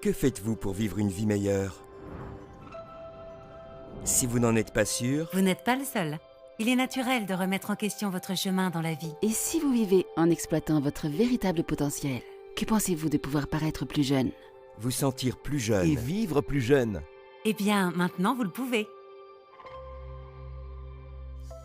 Que faites-vous pour vivre une vie meilleure? Si vous n'en êtes pas sûr, Vous n'êtes pas le seul. Il est naturel de remettre en question votre chemin dans la vie. Et si vous vivez en exploitant votre véritable potentiel, que pensez-vous de pouvoir paraître plus jeune? vous sentir plus jeune. Et vivre plus jeune. Eh bien, maintenant vous le pouvez.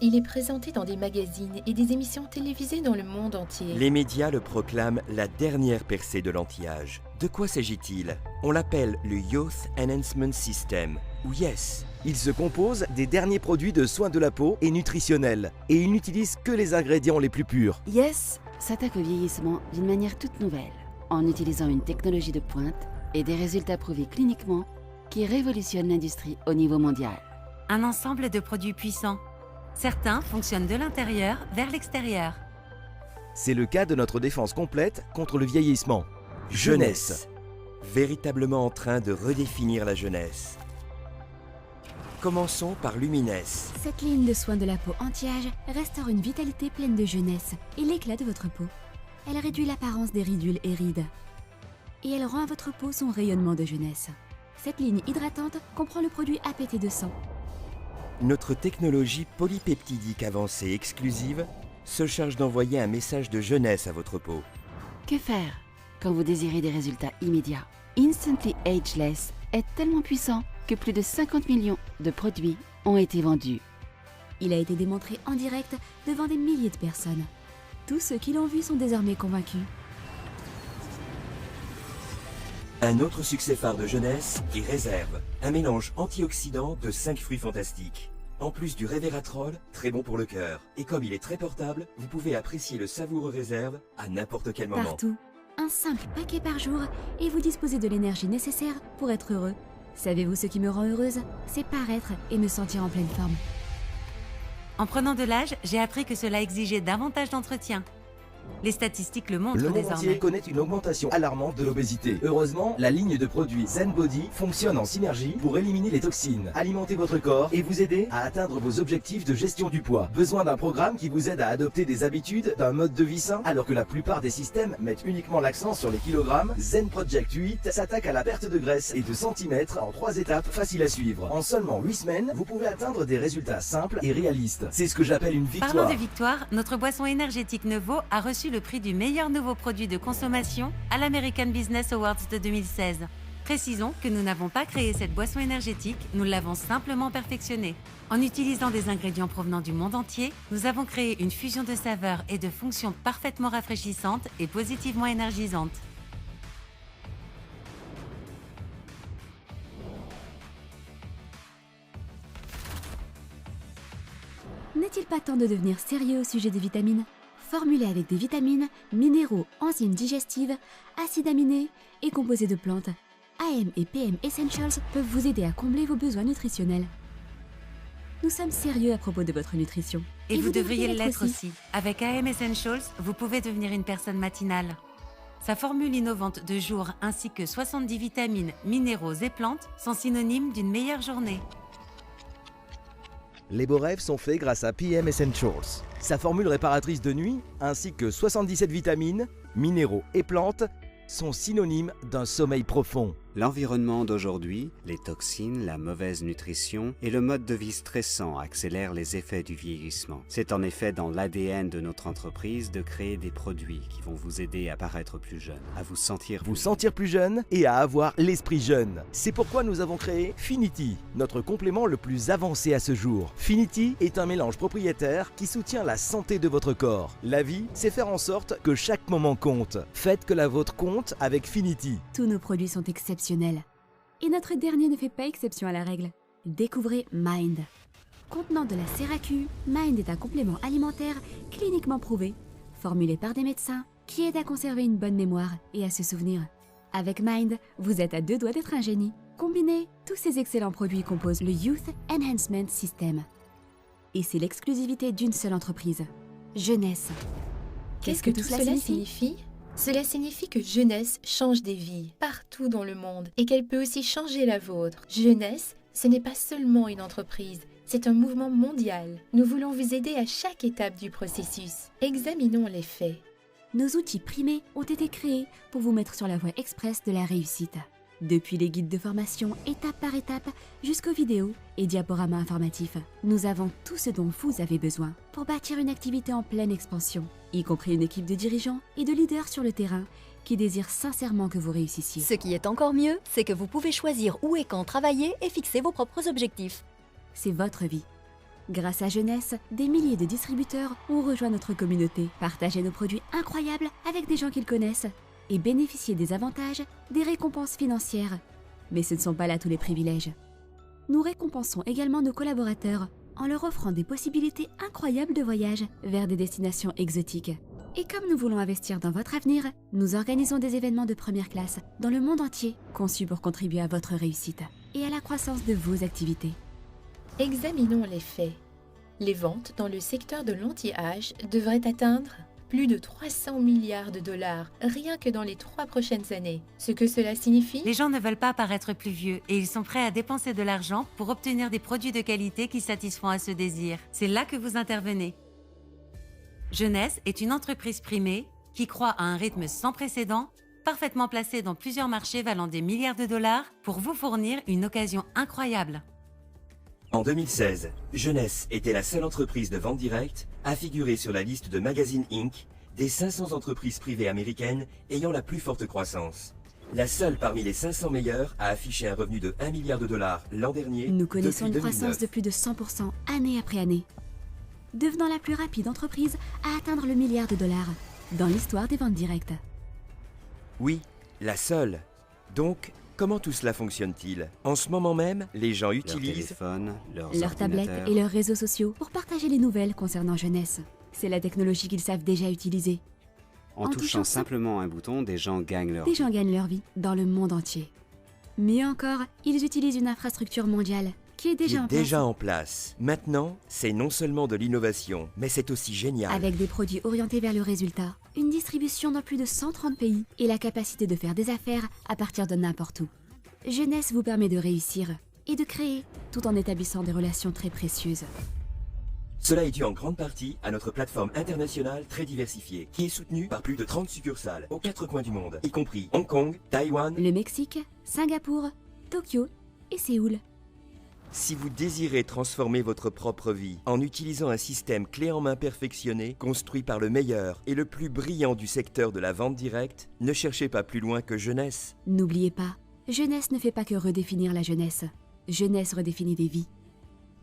Il est présenté dans des magazines et des émissions télévisées dans le monde entier. Les médias le proclament la dernière percée de l'anti-âge. De quoi s'agit-il? On l'appelle le Youth Enhancement System, ou YES. Il se compose des derniers produits de soins de la peau et nutritionnels. Et il n'utilise que les ingrédients les plus purs. Yes s'attaque au vieillissement d'une manière toute nouvelle, en utilisant une technologie de pointe et des résultats prouvés cliniquement qui révolutionnent l'industrie au niveau mondial. Un ensemble de produits puissants. Certains fonctionnent de l'intérieur vers l'extérieur. C'est le cas de notre défense complète contre le vieillissement. Jeunesse. Véritablement en train de redéfinir la jeunesse. Commençons par Lumines. Cette ligne de soins de la peau anti-âge restaure une vitalité pleine de jeunesse et l'éclat de votre peau. Elle réduit l'apparence des ridules et rides. Et elle rend à votre peau son rayonnement de jeunesse. Cette ligne hydratante comprend le produit APT200. Notre technologie polypeptidique avancée exclusive se charge d'envoyer un message de jeunesse à votre peau. Que faire quand vous désirez des résultats immédiats? Instantly Ageless est tellement puissant que plus de 50 millions de produits ont été vendus. Il a été démontré en direct devant des milliers de personnes. Tous ceux qui l'ont vu sont désormais convaincus. Un autre succès phare de jeunesse est Réserve, un mélange antioxydant de 5 fruits fantastiques. En plus du Révératrol, très bon pour le cœur. Et comme il est très portable, vous pouvez apprécier le savoureux Réserve à n'importe quel moment. Partout. Un simple paquet par jour et vous disposez de l'énergie nécessaire pour être heureux. Savez-vous ce qui me rend heureuse? C'est paraître et me sentir en pleine forme. En prenant de l'âge, j'ai appris que cela exigeait davantage d'entretien. Les statistiques le montrent Le monde désormais. entier connaît une augmentation alarmante de l'obésité. Heureusement, la ligne de produits Zen Body fonctionne en synergie pour éliminer les toxines, alimenter votre corps et vous aider à atteindre vos objectifs de gestion du poids. Besoin d'un programme qui vous aide à adopter des habitudes, d'un mode de vie sain, alors que la plupart des systèmes mettent uniquement l'accent sur les kilogrammes. Zen Project 8 s'attaque à la perte de graisse et de centimètres en 3 étapes faciles à suivre. En seulement 8 semaines, vous pouvez atteindre des résultats simples et réalistes. C'est ce que j'appelle une victoire. Parlant de victoire, notre boisson énergétique Nevo a reçu le prix du meilleur nouveau produit de consommation à l'American Business Awards de 2016. Précisons que nous n'avons pas créé cette boisson énergétique, nous l'avons simplement perfectionnée. En utilisant des ingrédients provenant du monde entier, nous avons créé une fusion de saveurs et de fonctions parfaitement rafraîchissantes et positivement énergisantes. N'est-il pas temps de devenir sérieux au sujet des vitamines? Formulé avec des vitamines, minéraux, enzymes digestives, acides aminés et composés de plantes, AM et PM Essentials peuvent vous aider à combler vos besoins nutritionnels. Nous sommes sérieux à propos de votre nutrition. Et vous devriez l'être aussi. Avec AM Essentials, vous pouvez devenir une personne matinale. Sa formule innovante de jour ainsi que 70 vitamines, minéraux et plantes sont synonymes d'une meilleure journée. Les beaux rêves sont faits grâce à PM Essentials. Sa formule réparatrice de nuit, ainsi que 77 vitamines, minéraux et plantes, sont synonymes d'un sommeil profond. L'environnement d'aujourd'hui, les toxines, la mauvaise nutrition et le mode de vie stressant accélèrent les effets du vieillissement. C'est en effet dans l'ADN de notre entreprise de créer des produits qui vont vous aider à paraître plus jeune, à vous sentir plus jeune et à avoir l'esprit jeune. C'est pourquoi nous avons créé Finity, notre complément le plus avancé à ce jour. Finity est un mélange propriétaire qui soutient la santé de votre corps. La vie, c'est faire en sorte que chaque moment compte. Faites que la vôtre compte avec Finity. Tous nos produits sont exceptionnels. Et notre dernier ne fait pas exception à la règle. Découvrez Mind. Contenant de la CERAQ, Mind est un complément alimentaire cliniquement prouvé, formulé par des médecins qui aide à conserver une bonne mémoire et à se souvenir. Avec Mind, vous êtes à 2 doigts d'être un génie. Combinés, tous ces excellents produits composent le Youth Enhancement System. Et c'est l'exclusivité d'une seule entreprise. Jeunesse. Qu'est-ce que tout cela signifie? Cela signifie que jeunesse change des vies partout dans le monde et qu'elle peut aussi changer la vôtre. Jeunesse, ce n'est pas seulement une entreprise, c'est un mouvement mondial. Nous voulons vous aider à chaque étape du processus. Examinons les faits. Nos outils primés ont été créés pour vous mettre sur la voie express de la réussite. Depuis les guides de formation étape par étape jusqu'aux vidéos et diaporamas informatifs, nous avons tout ce dont vous avez besoin pour bâtir une activité en pleine expansion, y compris une équipe de dirigeants et de leaders sur le terrain qui désirent sincèrement que vous réussissiez. Ce qui est encore mieux, c'est que vous pouvez choisir où et quand travailler et fixer vos propres objectifs. C'est votre vie. Grâce à Jeunesse, des milliers de distributeurs ont rejoint notre communauté, partagé nos produits incroyables avec des gens qu'ils connaissent et bénéficier des avantages, des récompenses financières. Mais ce ne sont pas là tous les privilèges. Nous récompensons également nos collaborateurs en leur offrant des possibilités incroyables de voyage vers des destinations exotiques. Et comme nous voulons investir dans votre avenir, nous organisons des événements de première classe dans le monde entier, conçus pour contribuer à votre réussite et à la croissance de vos activités. Examinons les faits. Les ventes dans le secteur de l'anti-âge devraient atteindre plus de 300 milliards de dollars rien que dans les 3 prochaines années. Ce que cela signifie? Les gens ne veulent pas paraître plus vieux et ils sont prêts à dépenser de l'argent pour obtenir des produits de qualité qui satisfont à ce désir. C'est là que vous intervenez. Jeunesse est une entreprise primée qui croît à un rythme sans précédent, parfaitement placée dans plusieurs marchés valant des milliards de dollars pour vous fournir une occasion incroyable. En 2016, Jeunesse était la seule entreprise de vente directe à figurer sur la liste de Magazine Inc. des 500 entreprises privées américaines ayant la plus forte croissance. La seule parmi les 500 meilleures à afficher un revenu de 1 milliard de dollars l'an dernier. Nous connaissons une depuis croissance 2009. de plus de 100% année après année, devenant la plus rapide entreprise à atteindre le milliard de dollars dans l'histoire des ventes directes. Oui, la seule. Donc, comment tout cela fonctionne-t-il? En ce moment même, les gens Leur utilisent téléphone, leurs Leurs tablettes ordinateurs. et leurs réseaux sociaux pour partager les nouvelles concernant Jeunesse. C'est la technologie qu'ils savent déjà utiliser. En en touchant touchant simplement un bouton, des gens gagnent leur Des vie. gens gagnent leur vie dans le monde entier. Mieux encore, ils utilisent une infrastructure mondiale qui est qui déjà est en place, déjà en place. Maintenant, c'est non seulement de l'innovation, mais c'est aussi génial. avec des produits orientés vers le résultat, une distribution dans plus de 130 pays et la capacité de faire des affaires à partir de n'importe où. Jeunesse vous permet de réussir et de créer tout en établissant des relations très précieuses. Cela est dû en grande partie à notre plateforme internationale très diversifiée, qui est soutenue par plus de 30 succursales aux 4 coins du monde, y compris Hong Kong, Taïwan. Le Mexique, Singapour, Tokyo et Séoul. Si vous désirez transformer votre propre vie en utilisant un système clé en main perfectionné, construit par le meilleur et le plus brillant du secteur de la vente directe, ne cherchez pas plus loin que Jeunesse. N'oubliez pas, Jeunesse ne fait pas que redéfinir la jeunesse. Jeunesse redéfinit des vies.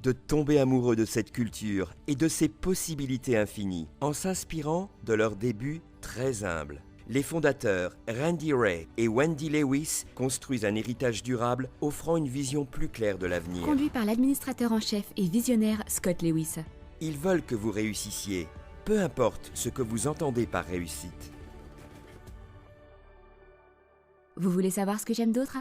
De tomber amoureux de cette culture et de ses possibilités infinies, en s'inspirant de leurs débuts très humbles. Les fondateurs, Randy Ray et Wendy Lewis, construisent un héritage durable offrant une vision plus claire de l'avenir. Conduit par l'administrateur en chef et visionnaire Scott Lewis. Ils veulent que vous réussissiez, peu importe ce que vous entendez par réussite. Vous voulez savoir ce que j'aime d'autre?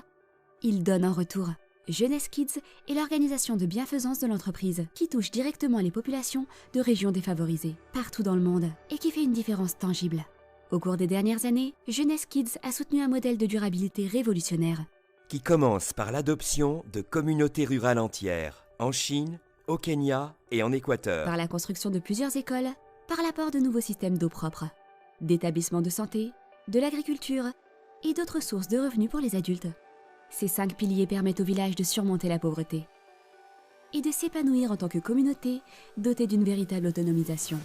Ils donnent en retour. Jeunesse Kids est l'organisation de bienfaisance de l'entreprise qui touche directement les populations de régions défavorisées, partout dans le monde, et qui fait une différence tangible. Au cours des dernières années, Jeunesse Kids a soutenu un modèle de durabilité révolutionnaire. Qui commence par l'adoption de communautés rurales entières, en Chine, au Kenya et en Équateur. Par la construction de plusieurs écoles, par l'apport de nouveaux systèmes d'eau propre, d'établissements de santé, de l'agriculture et d'autres sources de revenus pour les adultes. Ces 5 piliers permettent au village de surmonter la pauvreté et de s'épanouir en tant que communauté dotée d'une véritable autonomisation.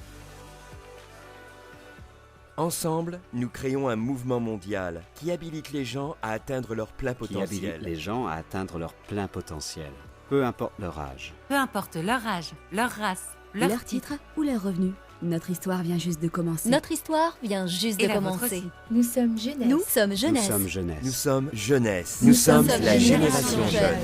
Ensemble, nous créons un mouvement mondial qui habilite les gens à atteindre leur plein qui habilitent potentiel. les gens à atteindre leur plein potentiel, peu importe leur âge. Peu importe leur âge, leur race, Leur titre ou leur revenu. Notre histoire vient juste de commencer. Notre histoire vient juste et de la vôtre commencer. aussi. Nous sommes Jeunesse. Nous sommes Nous Jeunesse. sommes Jeunesse. Nous sommes Jeunesse. Nous sommes la génération jeune. jeune.